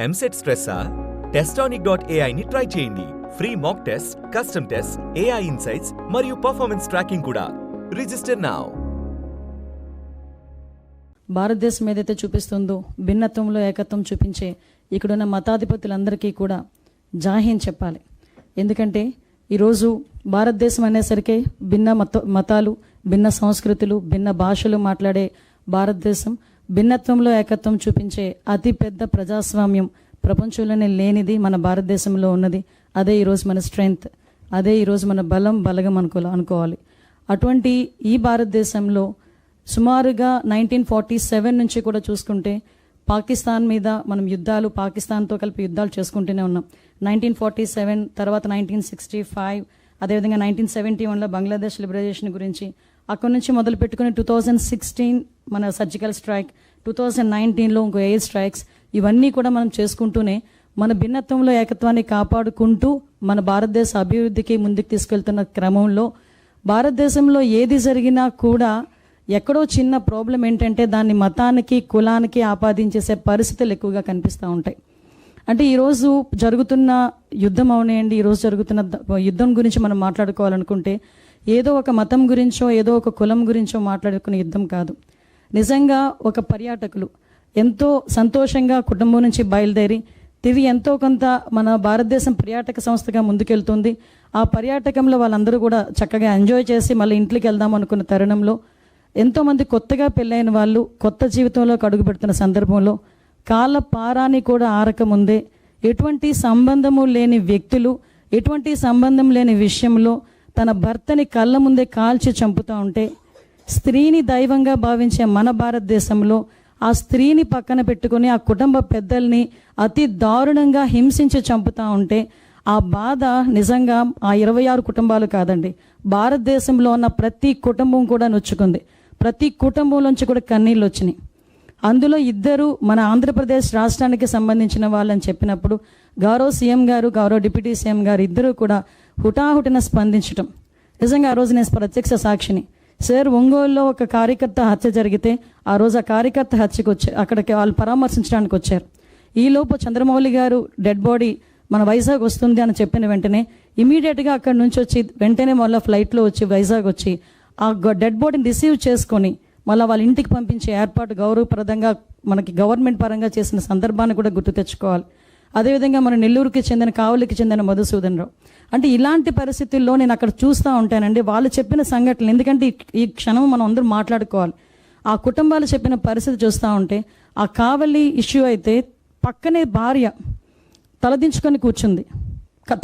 EAMCET స్ట్రెస్సా? Testonic.ai ని try చేయండి. Free mock test, custom test, AI insights మరియు పర్ఫార్మెన్స్ ట్రాకింగ్ కూడా. Register now. భారతదేశం ఏదైతే చూపిస్తుందో భిన్నత్వంలో ఏకత్వం చూపించే ఇక్కడున్న మతాధిపతులందరికీ కూడా జాహీన్ చెప్పాలి. ఎందుకంటే ఈరోజు భారతదేశం అనేసరికి భిన్న మతాలు, భిన్న సంస్కృతులు, భిన్న భాషలు మాట్లాడే భారతదేశం భిన్నత్వంలో ఏకత్వం చూపించే అతి పెద్ద ప్రజాస్వామ్యం ప్రపంచంలోనే లేనిది మన భారతదేశంలో ఉన్నది. అదే ఈరోజు మన స్ట్రెంగ్త్, అదే ఈరోజు మన బలగం అనుకోవాలి. అటువంటి ఈ భారతదేశంలో సుమారుగా 1947 నుంచి కూడా చూసుకుంటే పాకిస్తాన్ మీద మనం పాకిస్తాన్తో కలిపి యుద్ధాలు చేసుకుంటూనే ఉన్నాం. 1947 తర్వాత 1965, అదేవిధంగా 1971లో బంగ్లాదేశ్ లిబరేషన్ గురించి, అక్కడి నుంచి మొదలు పెట్టుకుని 2016 మన సర్జికల్ స్ట్రైక్, 2019లో ఇంకో ఎయిర్ స్ట్రైక్స్, ఇవన్నీ కూడా మనం చేసుకుంటూనే మన భిన్నత్వంలో ఏకత్వాన్ని కాపాడుకుంటూ మన భారతదేశ అభివృద్ధికి ముందుకు తీసుకెళ్తున్న క్రమంలో భారతదేశంలో ఏది జరిగినా కూడా ఎక్కడో చిన్న ప్రాబ్లం ఏంటంటే దాన్ని మతానికి, కులానికి ఆపాదించేసే పరిస్థితులు ఎక్కువగా కనిపిస్తూ ఉంటాయి. అంటే ఈరోజు జరుగుతున్న యుద్ధం అవనేయండి, ఈరోజు జరుగుతున్న యుద్ధం గురించి మనం మాట్లాడుకోవాలనుకుంటే ఏదో ఒక మతం గురించో ఏదో ఒక కులం గురించో మాట్లాడుకునే యుద్ధం కాదు. నిజంగా ఒక పర్యాటకులు ఎంతో సంతోషంగా కుటుంబం నుంచి బయలుదేరి తిరిగి ఎంతో కొంత మన భారతదేశం పర్యాటక సంస్థగా ముందుకెళ్తుంది. ఆ పర్యాటకంలో వాళ్ళందరూ కూడా చక్కగా ఎంజాయ్ చేసి మళ్ళీ ఇంట్లోకి వెళ్దాం అనుకున్న తరుణంలో ఎంతోమంది కొత్తగా పెళ్ళైన వాళ్ళు కొత్త జీవితంలోకి అడుగు పెడుతున్న సందర్భంలో కాళ్ళ పారాని కూడా ఆరకముందే ఎటువంటి సంబంధము లేని వ్యక్తులు, ఎటువంటి సంబంధం లేని విషయంలో తన భర్తని కళ్ళ ముందే కాల్చి చంపుతూ ఉంటే, స్త్రీని దైవంగా భావించే మన భారతదేశంలో ఆ స్త్రీని పక్కన పెట్టుకుని ఆ కుటుంబ పెద్దల్ని అతి దారుణంగా హింసించి చంపుతూ ఉంటే ఆ బాధ నిజంగా ఆ 26 కుటుంబాలు కాదండి, భారతదేశంలో ఉన్న ప్రతి కుటుంబం కూడా నొచ్చుకుంది. ప్రతి కుటుంబంలోంచి కూడా కన్నీళ్ళు వచ్చినాయి. అందులో ఇద్దరు మన ఆంధ్రప్రదేశ్ రాష్ట్రానికి సంబంధించిన వాళ్ళని చెప్పినప్పుడు గౌరవ సీఎం గారు, గౌరవ డిప్యూటీ సీఎం గారు ఇద్దరు కూడా హుటాహుటిన స్పందించడం నిజంగా ఆ రోజు నేను ప్రత్యక్ష సాక్షిని. సార్, ఒంగోలులో ఒక కార్యకర్త హత్య జరిగితే ఆ రోజు ఆ కార్యకర్త హత్యకు అక్కడికి వాళ్ళు పరామర్శించడానికి వచ్చారు. ఈలోపు చంద్రమౌళి గారు డెడ్ బాడీ మన వైజాగ్ వస్తుంది అని చెప్పిన వెంటనే ఇమీడియట్గా అక్కడి నుంచి వచ్చి వెంటనే మళ్ళీ ఫ్లైట్లో వచ్చి వైజాగ్ వచ్చి ఆ డెడ్ బాడీని రిసీవ్ చేసుకొని మళ్ళీ వాళ్ళ ఇంటికి పంపించే ఏర్పాటు గౌరవప్రదంగా మనకి గవర్నమెంట్ పరంగా చేసిన సందర్భాన్ని కూడా గుర్తు తెచ్చుకోవాలి. అదేవిధంగా మన నెల్లూరుకి చెందిన, కావలికి చెందిన మధుసూదన్ రావు. అంటే ఇలాంటి పరిస్థితుల్లో నేను అక్కడ చూస్తూ ఉంటానండి వాళ్ళు చెప్పిన సంఘటనలు. ఎందుకంటే ఈ క్షణం మనం అందరూ మాట్లాడుకోవాలి. ఆ కుటుంబాలు చెప్పిన పరిస్థితి చూస్తూ ఉంటే ఆ కావలి ఇష్యూ అయితే పక్కనే భార్య తలదించుకొని కూర్చుంది.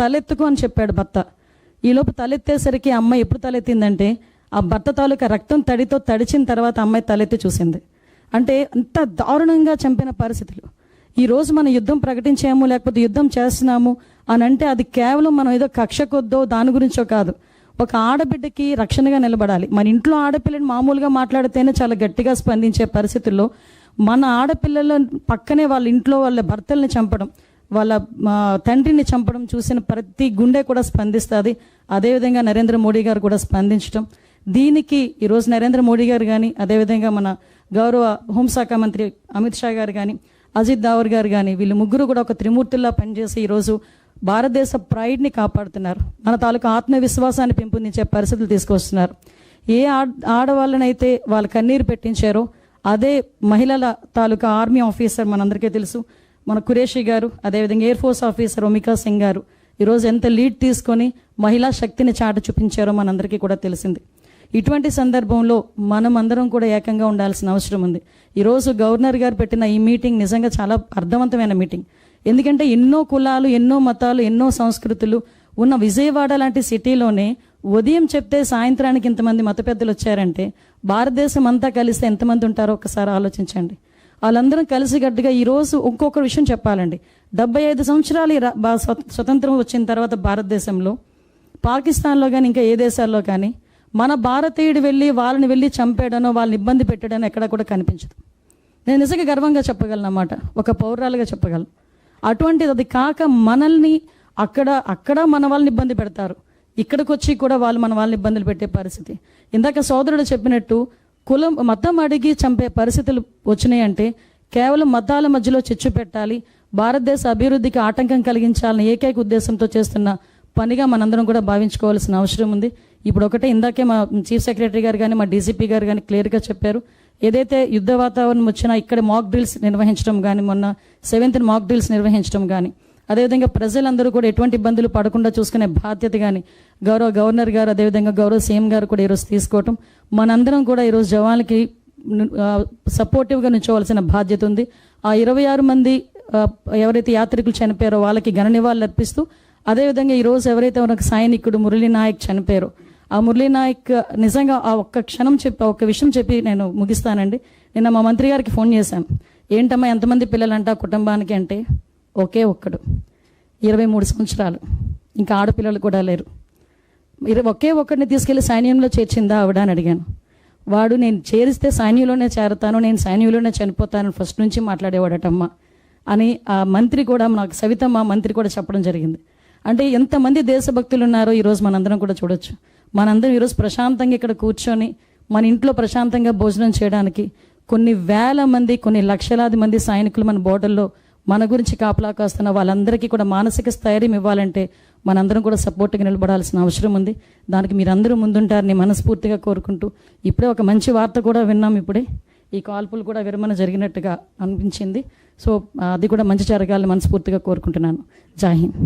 తలెత్తుకో అని చెప్పాడు భర్త. ఈలోపు తలెత్తేసరికి అమ్మాయి ఎప్పుడు తలెత్తిందంటే ఆ భర్త తాలూకా రక్తం తడితో తడిచిన తర్వాత అమ్మాయి తలెత్తి చూసింది. అంటే అంత దారుణంగా చంపిన పరిస్థితులు. ఈరోజు మనం యుద్ధం ప్రకటించాము లేకపోతే యుద్ధం చేస్తున్నాము అని అంటే అది కేవలం మనం ఏదో కక్ష కొద్దో దాని గురించో కాదు. ఒక ఆడబిడ్డకి రక్షణగా నిలబడాలి. మన ఇంట్లో ఆడపిల్లని మామూలుగా మాట్లాడితేనే చాలా గట్టిగా స్పందించే పరిస్థితుల్లో మన ఆడపిల్లల పక్కనే వాళ్ళ ఇంట్లో వాళ్ళ భర్తల్ని చంపడం, వాళ్ళ తండ్రిని చంపడం చూసిన ప్రతి గుండె కూడా స్పందిస్తుంది. అదేవిధంగా నరేంద్ర మోడీ గారు కూడా స్పందించడం. దీనికి ఈరోజు నరేంద్ర మోడీ గారు కానీ, అదేవిధంగా మన గౌరవ హోంశాఖ మంత్రి అమిత్ షా గారు కానీ, అజిత్ దావర్ గారు కానీ, వీళ్ళు ముగ్గురు కూడా ఒక త్రిమూర్తుల్లా పనిచేసి ఈరోజు భారతదేశ ప్రైడ్ని కాపాడుతున్నారు. మన తాలూకా ఆత్మవిశ్వాసాన్ని పెంపొందించే పరిస్థితులు తీసుకొస్తున్నారు. ఏ ఆడవాళ్ళనైతే వాళ్ళ కన్నీరు పెట్టించారో అదే మహిళల తాలూకా ఆర్మీ ఆఫీసర్ మనందరికీ తెలుసు, మన కురేషి గారు, అదేవిధంగా ఎయిర్ ఫోర్స్ ఆఫీసర్ ఒమికా సింగ్ గారు ఈరోజు ఎంత లీడ్ తీసుకొని మహిళా శక్తిని చాట చూపించారో మనందరికీ కూడా తెలిసింది. ఇటువంటి సందర్భంలో మనం అందరం కూడా ఏకంగా ఉండాల్సిన అవసరం ఉంది. ఈరోజు గవర్నర్ గారు పెట్టిన ఈ మీటింగ్ నిజంగా చాలా అర్థవంతమైన మీటింగ్. ఎందుకంటే ఎన్నో కులాలు, ఎన్నో మతాలు, ఎన్నో సంస్కృతులు ఉన్న విజయవాడ లాంటి సిటీలోనే ఉదయం చెప్తే సాయంత్రానికి ఇంతమంది మత పెద్దలు వచ్చారంటే భారతదేశం అంతా కలిస్తే ఎంతమంది ఉంటారో ఒకసారి ఆలోచించండి. వాళ్ళందరం కలిసిగట్టుగా ఈరోజు ఇంకొక విషయం చెప్పాలండి. 75 సంవత్సరాలు స్వతంత్రం వచ్చిన తర్వాత భారతదేశంలో, పాకిస్తాన్లో కానీ ఇంకా ఏ దేశాల్లో కానీ మన భారతీయుడు వాళ్ళని వెళ్ళి చంపేయడనో వాళ్ళని ఇబ్బంది పెట్టడనో ఎక్కడ కూడా కనిపించదు. నేను నిజంగా గర్వంగా చెప్పగలను అన్నమాట, ఒక పౌరాలుగా చెప్పగలను. అటువంటిది అది కాక మనల్ని అక్కడ మన వాళ్ళని ఇబ్బంది పెడతారు, ఇక్కడికి వచ్చి కూడా వాళ్ళు మన వాళ్ళని ఇబ్బందులు పెట్టే పరిస్థితి. ఇందాక సోదరుడు చెప్పినట్టు కులం మతం అడిగి చంపే పరిస్థితులు వచ్చినాయి అంటే కేవలం మతాల మధ్యలో చిచ్చు పెట్టాలి, భారతదేశ అభివృద్ధికి ఆటంకం కలిగించాలని ఏకైక ఉద్దేశంతో చేస్తున్న పనిగా మనందరం కూడా భావించుకోవాల్సిన అవసరం ఉంది. ఇప్పుడు ఒకటే ఇందాకే మా చీఫ్ సెక్రటరీ గారు కానీ మా డీసీపీ గారు కానీ క్లియర్గా చెప్పారు. ఏదైతే యుద్ధ వాతావరణం వచ్చినా ఇక్కడ మాక్ డ్రిల్స్ నిర్వహించడం కానీ, మొన్న 7th మాక్ డ్రిల్స్ నిర్వహించడం కానీ, అదేవిధంగా ప్రజలందరూ కూడా ఎటువంటి ఇబ్బందులు పడకుండా చూసుకునే బాధ్యత కానీ గౌరవ గవర్నర్ గారు, అదేవిధంగా గౌరవ సీఎం గారు కూడా ఈరోజు తీసుకోవటం, మనందరం కూడా ఈరోజు జవాన్లకి సపోర్టివ్గా నిల్చోవలసిన బాధ్యత ఉంది. ఆ 26 మంది ఎవరైతే యాత్రికులు చనిపోయారో వాళ్ళకి ఘన నివాళులు అర్పిస్తూ, అదేవిధంగా ఈరోజు ఎవరైతే మనకు సైనికుడు మురళీ నాయక్ చనిపోయారో ఆ మురళీ నాయక్ నిజంగా ఆ ఒక్క విషయం చెప్పి నేను ముగిస్తానండి. నిన్న మా మంత్రి గారికి ఫోన్ చేశాను. ఏంటమ్మా ఎంతమంది పిల్లలంట కుటుంబానికి అంటే, ఒకే ఒక్కడు 23 సంవత్సరాలు, ఇంకా ఆడపిల్లలు కూడా లేరు. ఒకే ఒక్కడిని తీసుకెళ్లి సైన్యంలో చేర్చిందా ఆవిడ అని అడిగాను. వాడు నేను చేరిస్తే సైన్యంలోనే చేరతాను, నేను సైన్యంలోనే చనిపోతాను ఫస్ట్ నుంచి మాట్లాడేవాడటమ్మా అని ఆ మంత్రి కూడా, నాకు సవితమ్మ మంత్రి కూడా చెప్పడం జరిగింది. అంటే ఎంతమంది దేశభక్తులు ఉన్నారో ఈరోజు మనందరం కూడా చూడొచ్చు. మనందరం ఈరోజు ప్రశాంతంగా ఇక్కడ కూర్చొని మన ఇంట్లో ప్రశాంతంగా భోజనం చేయడానికి కొన్ని వేల మంది, కొన్ని లక్షలాది మంది సైనికులు మన బోర్డర్లో మన గురించి కాపలా కాస్తున్న వాళ్ళందరికీ కూడా మానసిక స్థైర్యం ఇవ్వాలంటే మనందరం కూడా సపోర్ట్గా నిలబడాల్సిన అవసరం ఉంది. దానికి మీరందరూ ముందుంటారని మనస్ఫూర్తిగా కోరుకుంటూ, ఇప్పుడే ఒక మంచి వార్త కూడా విన్నాం. ఇప్పుడే ఈ కాల్పులు కూడా విరమణ జరిగినట్టుగా అనిపించింది. సో అది కూడా మంచి జరగాలని మనస్ఫూర్తిగా కోరుకుంటున్నాను. జై హింద్.